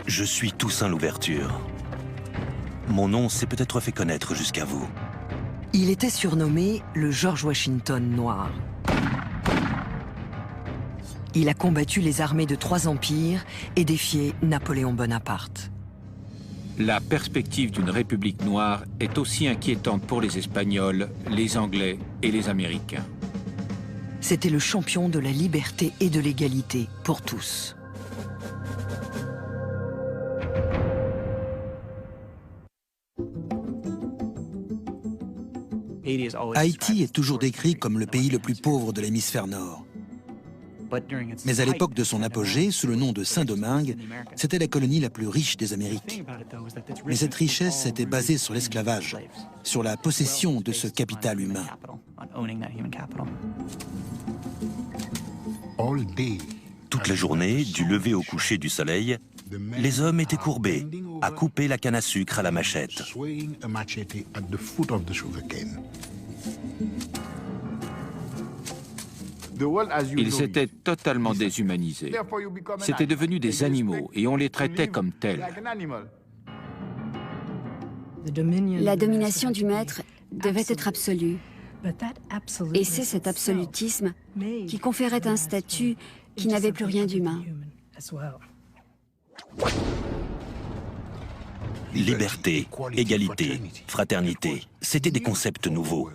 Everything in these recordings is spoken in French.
Je suis Toussaint Louverture. Mon nom s'est peut-être fait connaître jusqu'à vous. Il était surnommé le George Washington noir. Il a combattu les armées de 3 empires et défié Napoléon Bonaparte. La perspective d'une république noire est aussi inquiétante pour les Espagnols, les Anglais et les Américains. C'était le champion de la liberté et de l'égalité pour tous. Haïti est toujours décrit comme le pays le plus pauvre de l'hémisphère nord. Mais à l'époque de son apogée, sous le nom de Saint-Domingue, c'était la colonie la plus riche des Amériques. Mais cette richesse était basée sur l'esclavage, sur la possession de ce capital humain. Toute la journée, du lever au coucher du soleil, les hommes étaient courbés, à couper la canne à sucre à la machette. Ils étaient totalement déshumanisés. C'étaient devenus des animaux et on les traitait comme tels. La domination du maître devait être absolue. Et c'est cet absolutisme qui conférait un statut qui n'avait plus rien d'humain. Liberté, égalité, fraternité, c'étaient des concepts nouveaux.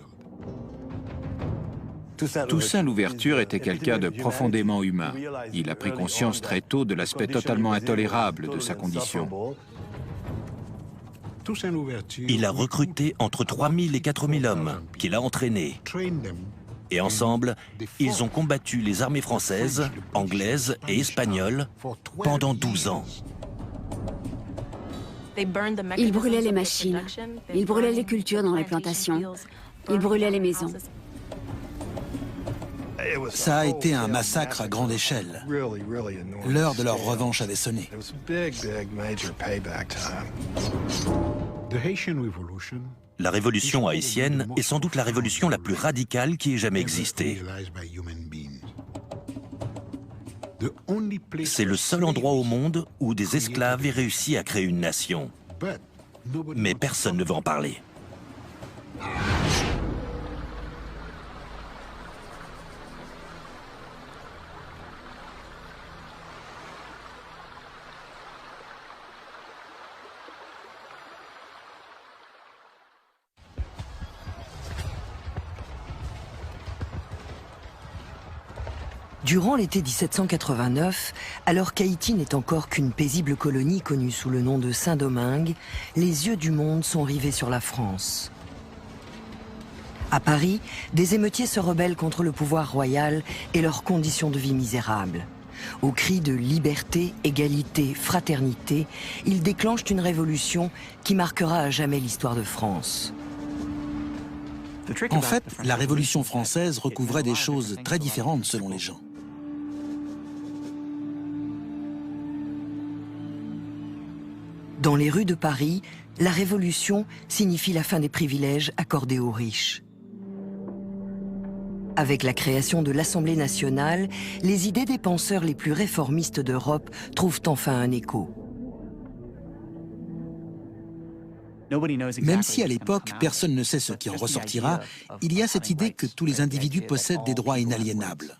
Toussaint Louverture était quelqu'un de profondément humain. Il a pris conscience très tôt de l'aspect totalement intolérable de sa condition. Il a recruté entre 3000 et 4000 hommes qu'il a entraînés. Et ensemble, ils ont combattu les armées françaises, anglaises et espagnoles pendant 12 ans. Ils brûlaient les machines, ils brûlaient les cultures dans les plantations, ils brûlaient les maisons. Ça a été un massacre à grande échelle. L'heure de leur revanche avait sonné. La révolution haïtienne est sans doute la révolution la plus radicale qui ait jamais existé. C'est le seul endroit au monde où des esclaves aient réussi à créer une nation. Mais personne ne veut en parler. Durant l'été 1789, alors qu'Haïti n'est encore qu'une paisible colonie connue sous le nom de Saint-Domingue, les yeux du monde sont rivés sur la France. À Paris, des émeutiers se rebellent contre le pouvoir royal et leurs conditions de vie misérables. Au cri de liberté, égalité, fraternité, ils déclenchent une révolution qui marquera à jamais l'histoire de France. En fait, la Révolution française recouvrait des choses très différentes selon les gens. Dans les rues de Paris, la Révolution signifie la fin des privilèges accordés aux riches. Avec la création de l'Assemblée nationale, les idées des penseurs les plus réformistes d'Europe trouvent enfin un écho. Même si à l'époque, personne ne sait ce qui en ressortira, il y a cette idée que tous les individus possèdent des droits inaliénables.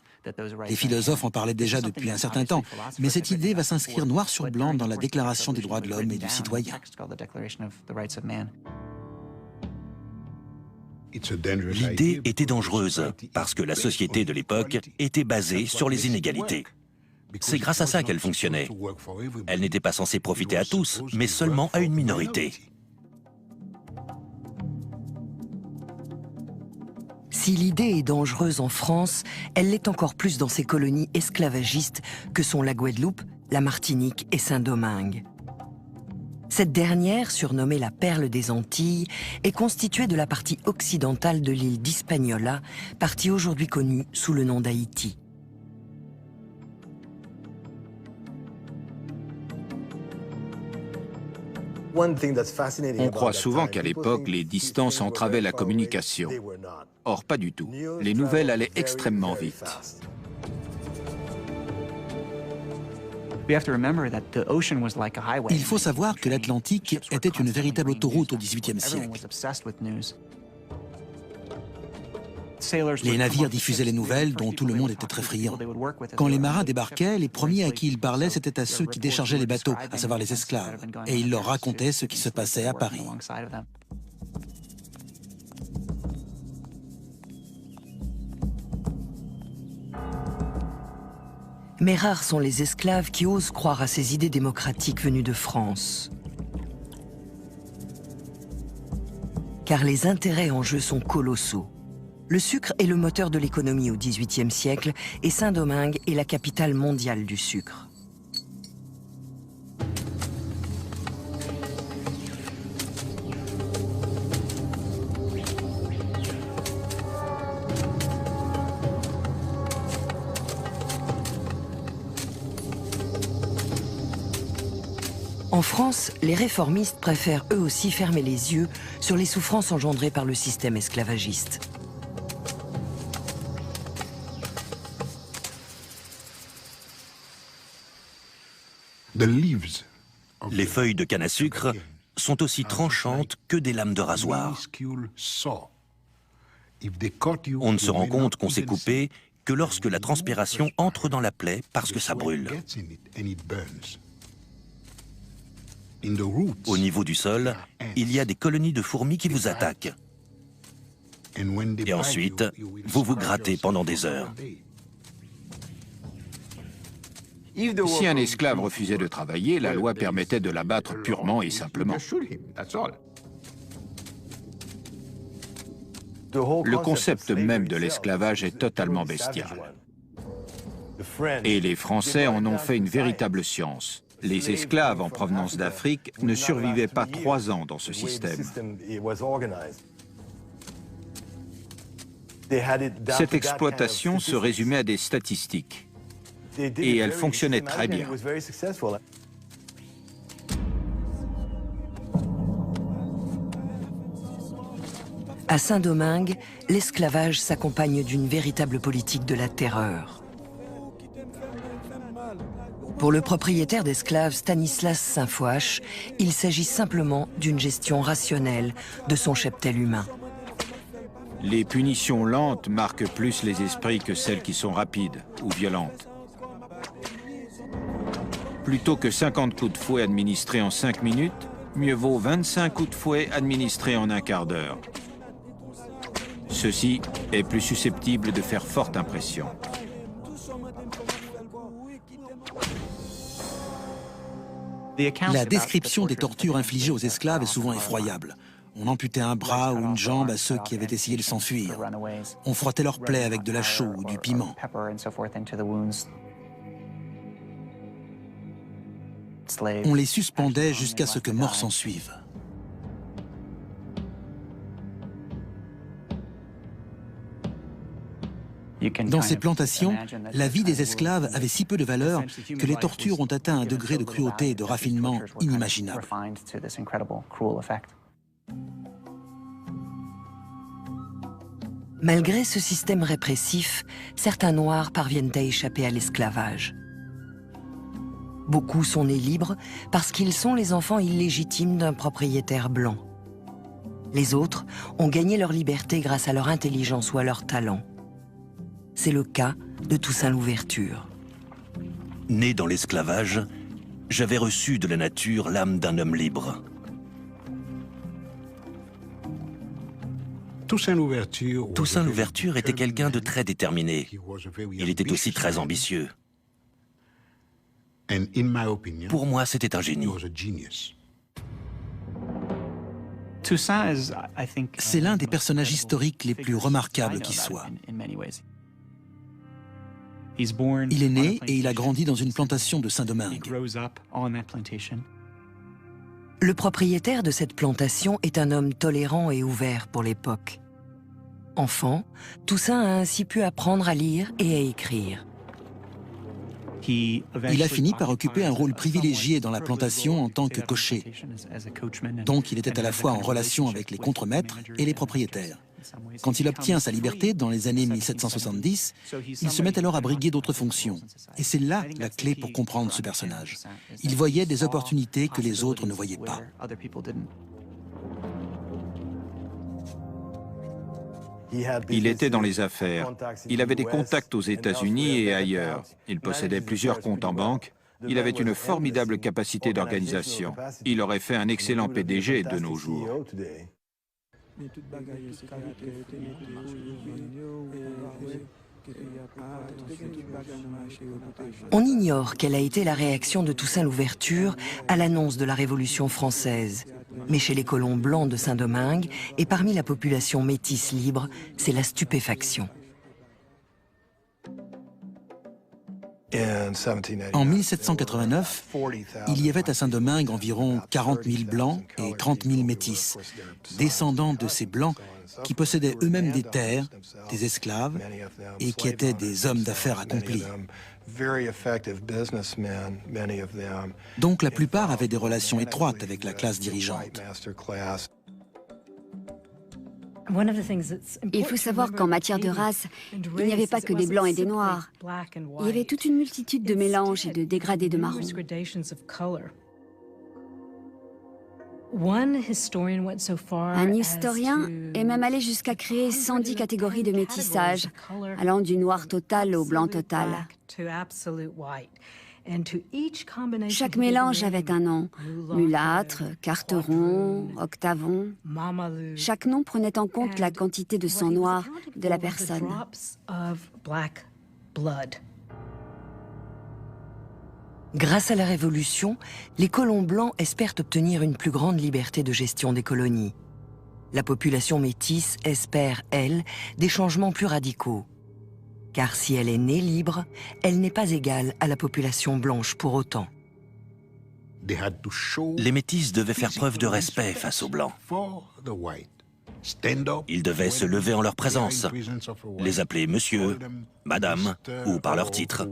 Les philosophes en parlaient déjà depuis un certain temps, mais cette idée va s'inscrire noir sur blanc dans la Déclaration des droits de l'homme et du citoyen. L'idée était dangereuse parce que la société de l'époque était basée sur les inégalités. C'est grâce à ça qu'elle fonctionnait. Elle n'était pas censée profiter à tous, mais seulement à une minorité. Si l'idée est dangereuse en France, elle l'est encore plus dans ces colonies esclavagistes que sont la Guadeloupe, la Martinique et Saint-Domingue. Cette dernière, surnommée la Perle des Antilles, est constituée de la partie occidentale de l'île d'Hispaniola, partie aujourd'hui connue sous le nom d'Haïti. On croit souvent qu'à l'époque, les distances entravaient la communication. Or, pas du tout. Les nouvelles allaient extrêmement vite. Il faut savoir que l'Atlantique était une véritable autoroute au XVIIIe siècle. Les navires diffusaient les nouvelles dont tout le monde était très friand. Quand les marins débarquaient, les premiers à qui ils parlaient, c'était à ceux qui déchargeaient les bateaux, à savoir les esclaves, et ils leur racontaient ce qui se passait à Paris. Mais rares sont les esclaves qui osent croire à ces idées démocratiques venues de France. Car les intérêts en jeu sont colossaux. Le sucre est le moteur de l'économie au XVIIIe siècle et Saint-Domingue est la capitale mondiale du sucre. En France, les réformistes préfèrent eux aussi fermer les yeux sur les souffrances engendrées par le système esclavagiste. Les feuilles de canne à sucre sont aussi tranchantes que des lames de rasoir. On ne se rend compte qu'on s'est coupé que lorsque la transpiration entre dans la plaie parce que ça brûle. Au niveau du sol, il y a des colonies de fourmis qui vous attaquent. Et ensuite, vous vous grattez pendant des heures. Si un esclave refusait de travailler, la loi permettait de l'abattre purement et simplement. Le concept même de l'esclavage est totalement bestial. Et les Français en ont fait une véritable science. Les esclaves en provenance d'Afrique ne survivaient pas 3 ans dans ce système. Cette exploitation se résumait à des statistiques. Et elle fonctionnait très bien. À Saint-Domingue, l'esclavage s'accompagne d'une véritable politique de la terreur. Pour le propriétaire d'esclaves Stanislas Saint-Foix, il s'agit simplement d'une gestion rationnelle de son cheptel humain. Les punitions lentes marquent plus les esprits que celles qui sont rapides ou violentes. Plutôt que 50 coups de fouet administrés en 5 minutes, mieux vaut 25 coups de fouet administrés en un quart d'heure. Ceci est plus susceptible de faire forte impression. La description des tortures infligées aux esclaves est souvent effroyable. On amputait un bras ou une jambe à ceux qui avaient essayé de s'enfuir. On frottait leurs plaies avec de la chaux ou du piment. On les suspendait jusqu'à ce que mort s'en suive. Dans ces plantations, la vie des esclaves avait si peu de valeur que les tortures ont atteint un degré de cruauté et de raffinement inimaginable. Malgré ce système répressif, certains Noirs parviennent à échapper à l'esclavage. Beaucoup sont nés libres parce qu'ils sont les enfants illégitimes d'un propriétaire blanc. Les autres ont gagné leur liberté grâce à leur intelligence ou à leur talent. C'est le cas de Toussaint Louverture. Né dans l'esclavage, j'avais reçu de la nature l'âme d'un homme libre. Toussaint Louverture était quelqu'un de très déterminé. Il était aussi très ambitieux. Pour moi, c'était un génie. C'est l'un des personnages historiques les plus remarquables qui soit. Il est né et il a grandi dans une plantation de Saint-Domingue. Le propriétaire de cette plantation est un homme tolérant et ouvert pour l'époque. Enfant, Toussaint a ainsi pu apprendre à lire et à écrire. Il a fini par occuper un rôle privilégié dans la plantation en tant que cocher. Donc il était à la fois en relation avec les contremaîtres et les propriétaires. Quand il obtient sa liberté dans les années 1770, il se met alors à briguer d'autres fonctions. Et c'est là la clé pour comprendre ce personnage. Il voyait des opportunités que les autres ne voyaient pas. Il était dans les affaires. Il avait des contacts aux États-Unis et ailleurs. Il possédait plusieurs comptes en banque. Il avait une formidable capacité d'organisation. Il aurait fait un excellent PDG de nos jours. On ignore quelle a été la réaction de Toussaint Louverture à l'annonce de la Révolution française. Mais chez les colons blancs de Saint-Domingue et parmi la population métisse libre, c'est la stupéfaction. En 1789, il y avait à Saint-Domingue environ 40 000 blancs et 30 000 métis, descendants de ces blancs qui possédaient eux-mêmes des terres, des esclaves, et qui étaient des hommes d'affaires accomplis. Donc la plupart avaient des relations étroites avec la classe dirigeante. Il faut savoir qu'en matière de race, il n'y avait pas que des blancs et des noirs. Il y avait toute une multitude de mélanges et de dégradés de marron. Un historien est même allé jusqu'à créer 110 catégories de métissage, allant du noir total au blanc total. Chaque mélange avait un nom, mulâtre, carteron, octavon. Chaque nom prenait en compte la quantité de sang noir de la personne. Grâce à la Révolution, les colons blancs espèrent obtenir une plus grande liberté de gestion des colonies. La population métisse espère, elle, des changements plus radicaux. Car si elle est née libre, elle n'est pas égale à la population blanche pour autant. Les métis devaient faire preuve de respect face aux blancs. Ils devaient se lever en leur présence, les appeler monsieur, madame ou par leur titre.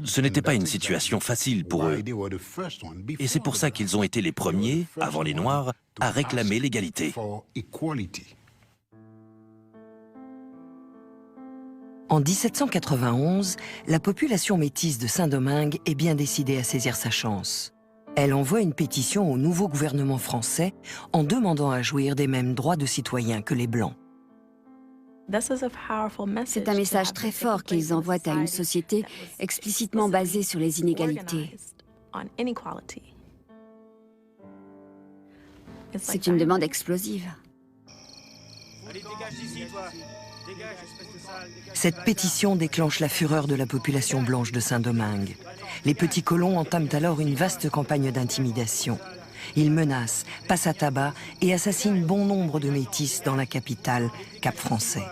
Ce n'était pas une situation facile pour eux. Et c'est pour ça qu'ils ont été les premiers, avant les Noirs, à réclamer l'égalité. En 1791, la population métisse de Saint-Domingue est bien décidée à saisir sa chance. Elle envoie une pétition au nouveau gouvernement français en demandant à jouir des mêmes droits de citoyens que les Blancs. C'est un message très fort qu'ils envoient à une société explicitement basée sur les inégalités. C'est une demande explosive. Cette pétition déclenche la fureur de la population blanche de Saint-Domingue. Les petits colons entament alors une vaste campagne d'intimidation. Ils menacent, passent à tabac et assassinent bon nombre de métis dans la capitale, Cap-Français.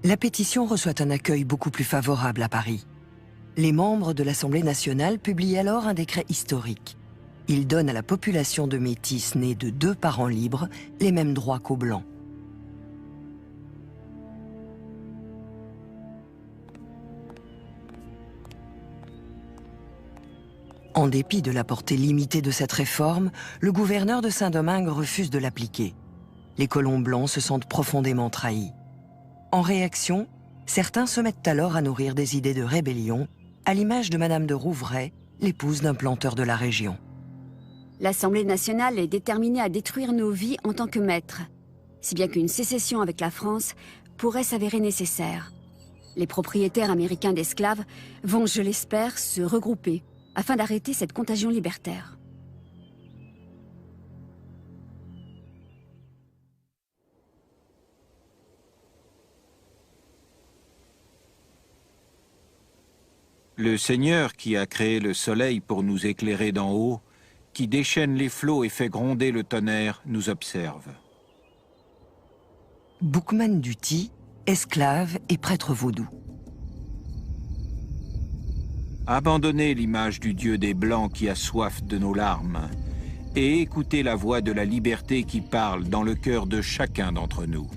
La pétition reçoit un accueil beaucoup plus favorable à Paris. Les membres de l'Assemblée nationale publient alors un décret historique. Il donne à la population de métis nés de 2 parents libres les mêmes droits qu'aux Blancs. En dépit de la portée limitée de cette réforme, le gouverneur de Saint-Domingue refuse de l'appliquer. Les colons blancs se sentent profondément trahis. En réaction, certains se mettent alors à nourrir des idées de rébellion, à l'image de Madame de Rouvray, l'épouse d'un planteur de la région. L'Assemblée nationale est déterminée à détruire nos vies en tant que maîtres, si bien qu'une sécession avec la France pourrait s'avérer nécessaire. Les propriétaires américains d'esclaves vont, je l'espère, se regrouper afin d'arrêter cette contagion libertaire. Le Seigneur qui a créé le soleil pour nous éclairer d'en haut, qui déchaîne les flots et fait gronder le tonnerre, nous observe. Boukman Duty, esclave et prêtre vaudou. Abandonnez l'image du Dieu des Blancs qui a soif de nos larmes et écoutez la voix de la liberté qui parle dans le cœur de chacun d'entre nous.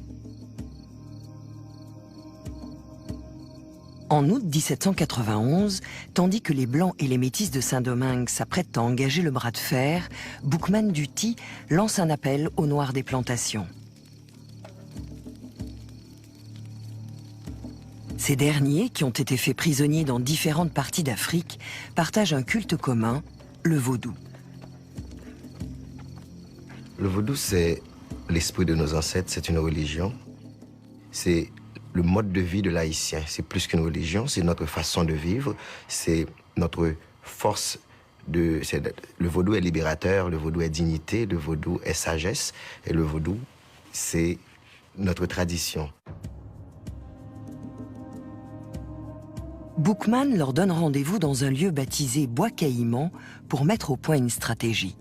En août 1791, tandis que les Blancs et les Métis de Saint-Domingue s'apprêtent à engager le bras de fer, Boukman Dutty lance un appel aux Noirs des plantations. Ces derniers, qui ont été faits prisonniers dans différentes parties d'Afrique, partagent un culte commun, le vaudou. Le vaudou, c'est l'esprit de nos ancêtres, c'est une religion. C'est le mode de vie de l'Haïtien. C'est plus qu'une religion, c'est notre façon de vivre, c'est notre force de... Le vaudou est libérateur, le vaudou est dignité, le vaudou est sagesse, et le vaudou, c'est notre tradition. Boukman leur donne rendez-vous dans un lieu baptisé Bois Caïman pour mettre au point une stratégie.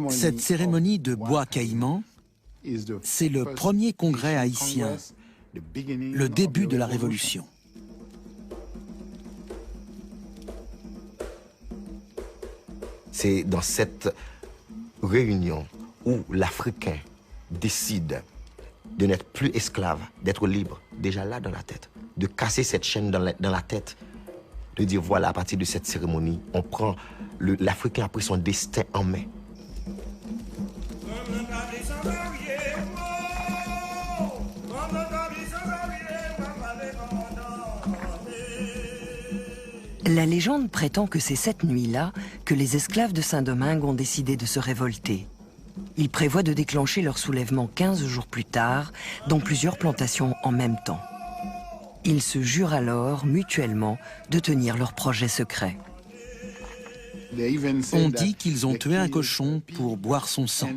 Cette cérémonie de Bois Caïman, c'est le premier congrès haïtien, le début de la Révolution. C'est dans cette réunion où l'Africain décide de n'être plus esclave, d'être libre, déjà là dans la tête, de casser cette chaîne dans la tête, de dire voilà, à partir de cette cérémonie, on prend l'Africain a pris son destin en main. La légende prétend que c'est cette nuit-là que les esclaves de Saint-Domingue ont décidé de se révolter. Ils prévoient de déclencher leur soulèvement 15 jours plus tard, dans plusieurs plantations en même temps. Ils se jurent alors, mutuellement, de tenir leur projet secret. On dit qu'ils ont tué un cochon pour boire son sang.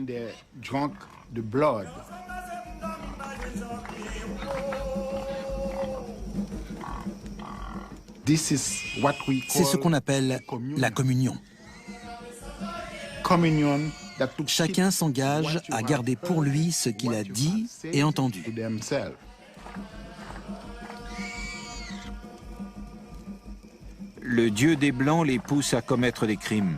C'est ce qu'on appelle la communion. Chacun s'engage à garder pour lui ce qu'il a dit et entendu. Le Dieu des Blancs les pousse à commettre des crimes.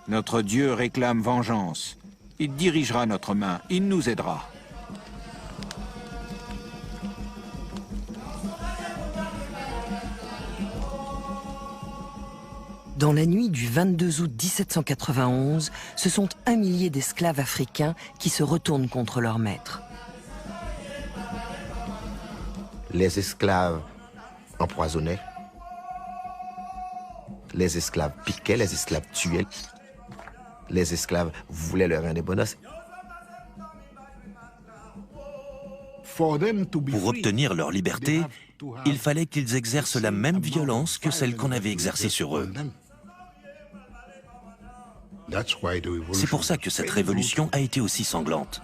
Notre Dieu réclame vengeance. Il dirigera notre main, il nous aidera. Dans la nuit du 22 août 1791, ce sont 1 millier d'esclaves africains qui se retournent contre leur maître. Les esclaves empoisonnaient, les esclaves piquaient, les esclaves tuaient, les esclaves voulaient leur indépendance. Pour obtenir leur liberté, il fallait qu'ils exercent la même violence que celle qu'on avait exercée sur eux. C'est pour ça que cette révolution a été aussi sanglante.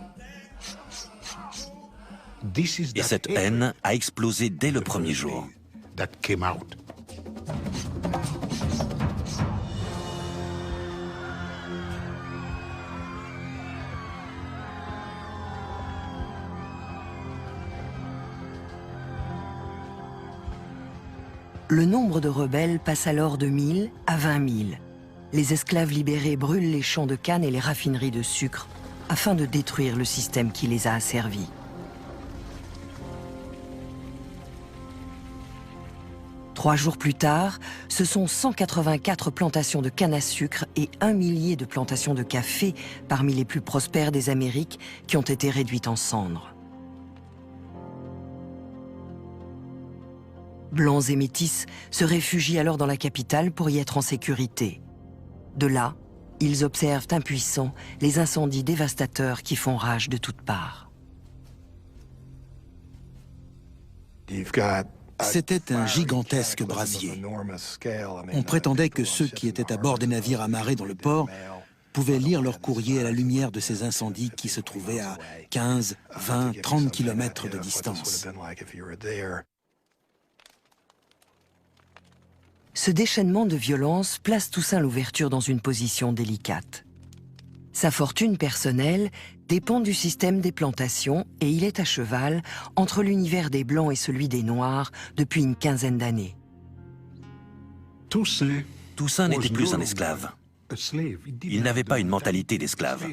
Et cette haine a explosé dès le premier jour. Le nombre de rebelles passe alors de 1000 à 20 000. Les esclaves libérés brûlent les champs de canne et les raffineries de sucre afin de détruire le système qui les a asservis. Trois jours plus tard, ce sont 184 plantations de canne à sucre et 1 millier de plantations de café parmi les plus prospères des Amériques qui ont été réduites en cendres. Blancs et métis se réfugient alors dans la capitale pour y être en sécurité. De là, ils observent impuissants les incendies dévastateurs qui font rage de toutes parts. C'était un gigantesque brasier. On prétendait que ceux qui étaient à bord des navires amarrés dans le port pouvaient lire leur courrier à la lumière de ces incendies qui se trouvaient à 15, 20, 30 kilomètres de distance. Ce déchaînement de violence place Toussaint Louverture dans une position délicate. Sa fortune personnelle dépend du système des plantations et il est à cheval entre l'univers des Blancs et celui des Noirs depuis une quinzaine d'années. Toussaint n'était plus un esclave. Il n'avait pas une mentalité d'esclave.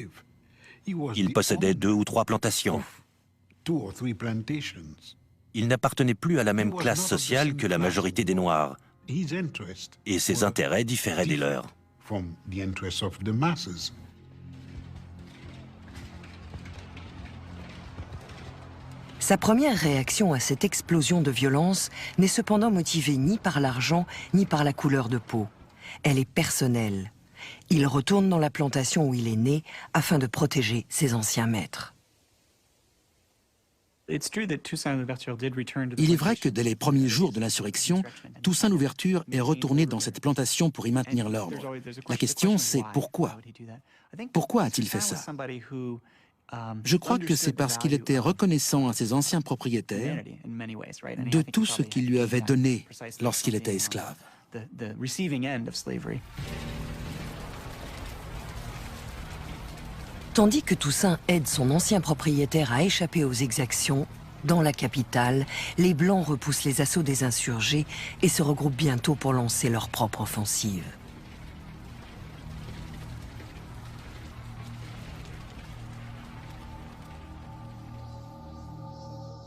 Il possédait 2 ou 3 plantations. Il n'appartenait plus à la même classe sociale que la majorité des Noirs, et ses intérêts différaient des leurs. Sa première réaction à cette explosion de violence n'est cependant motivée ni par l'argent ni par la couleur de peau. Elle est personnelle. Il retourne dans la plantation où il est né afin de protéger ses anciens maîtres. Il est vrai que dès les premiers jours de l'insurrection, Toussaint Louverture est retourné dans cette plantation pour y maintenir l'ordre. La question, c'est pourquoi? Pourquoi a-t-il fait ça? Je crois que c'est parce qu'il était reconnaissant à ses anciens propriétaires de tout ce qu'ils lui avaient donné lorsqu'il était esclave. Tandis que Toussaint aide son ancien propriétaire à échapper aux exactions, dans la capitale, les Blancs repoussent les assauts des insurgés et se regroupent bientôt pour lancer leur propre offensive.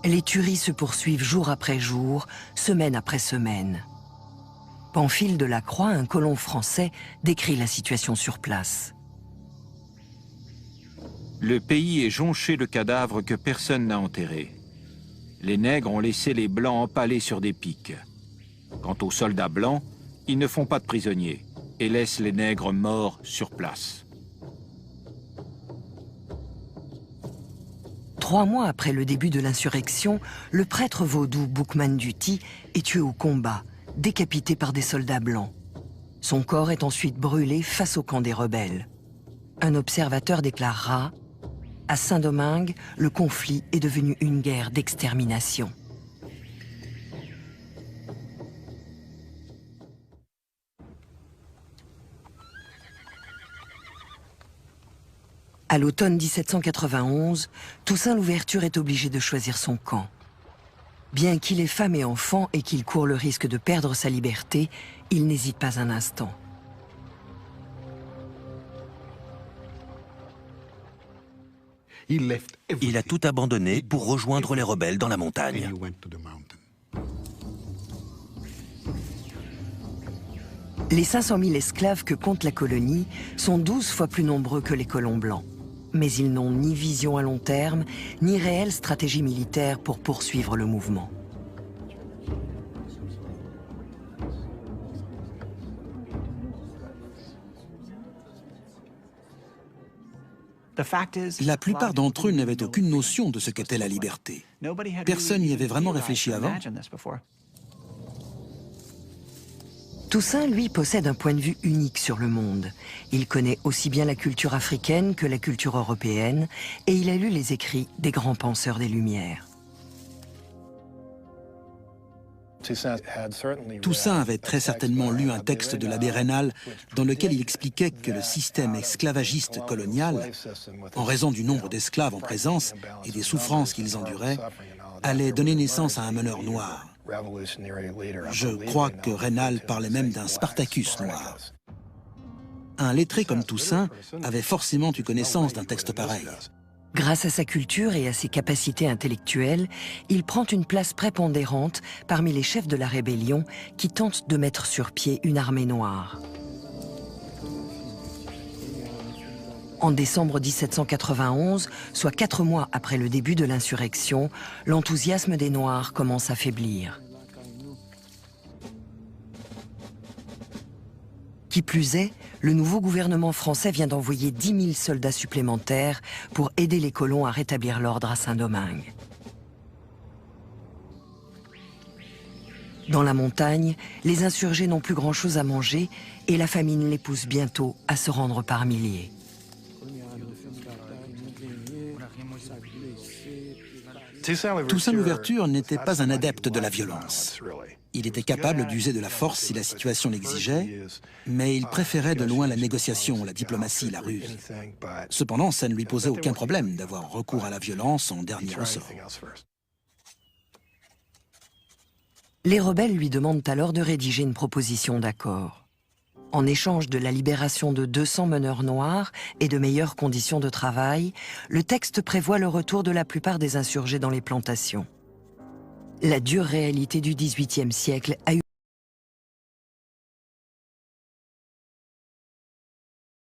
Les tueries se poursuivent jour après jour, semaine après semaine. Pamphile de la Croix, un colon français, décrit la situation sur place. Le pays est jonché de cadavres que personne n'a enterrés. Les nègres ont laissé les Blancs empalés sur des pics. Quant aux soldats blancs, ils ne font pas de prisonniers et laissent les nègres morts sur place. 3 mois après le début de l'insurrection, le prêtre vaudou Boukman Duty est tué au combat, décapité par des soldats blancs. Son corps est ensuite brûlé face au camp des rebelles. Un observateur déclarera « À Saint-Domingue, le conflit est devenu une guerre d'extermination ». À l'automne 1791, Toussaint Louverture est obligé de choisir son camp. Bien qu'il ait femme et enfant et qu'il court le risque de perdre sa liberté, il n'hésite pas un instant. Il a tout abandonné pour rejoindre les rebelles dans la montagne. Les 500 000 esclaves que compte la colonie sont 12 fois plus nombreux que les colons blancs. Mais ils n'ont ni vision à long terme, ni réelle stratégie militaire pour poursuivre le mouvement. La plupart d'entre eux n'avaient aucune notion de ce qu'était la liberté. Personne n'y avait vraiment réfléchi avant. Toussaint, lui, possède un point de vue unique sur le monde. Il connaît aussi bien la culture africaine que la culture européenne, et il a lu les écrits des grands penseurs des Lumières. Toussaint avait très certainement lu un texte de l'abbé Raynal dans lequel il expliquait que le système esclavagiste colonial, en raison du nombre d'esclaves en présence et des souffrances qu'ils enduraient, allait donner naissance à un meneur noir. Je crois que Raynal parlait même d'un Spartacus noir. Un lettré comme Toussaint avait forcément eu connaissance d'un texte pareil. Grâce à sa culture et à ses capacités intellectuelles, il prend une place prépondérante parmi les chefs de la rébellion qui tentent de mettre sur pied une armée noire. En décembre 1791, soit 4 mois après le début de l'insurrection, l'enthousiasme des Noirs commence à faiblir. Qui plus est, le nouveau gouvernement français vient d'envoyer 10 000 soldats supplémentaires pour aider les colons à rétablir l'ordre à Saint-Domingue. Dans la montagne, les insurgés n'ont plus grand-chose à manger et la famine les pousse bientôt à se rendre par milliers. Toussaint Louverture n'était pas un adepte de la violence. Il était capable d'user de la force si la situation l'exigeait, mais il préférait de loin la négociation, la diplomatie, la ruse. Cependant, ça ne lui posait aucun problème d'avoir recours à la violence en dernier ressort. Les rebelles lui demandent alors de rédiger une proposition d'accord. En échange de la libération de 200 meneurs noirs et de meilleures conditions de travail, le texte prévoit le retour de la plupart des insurgés dans les plantations. La dure réalité du XVIIIe siècle a eu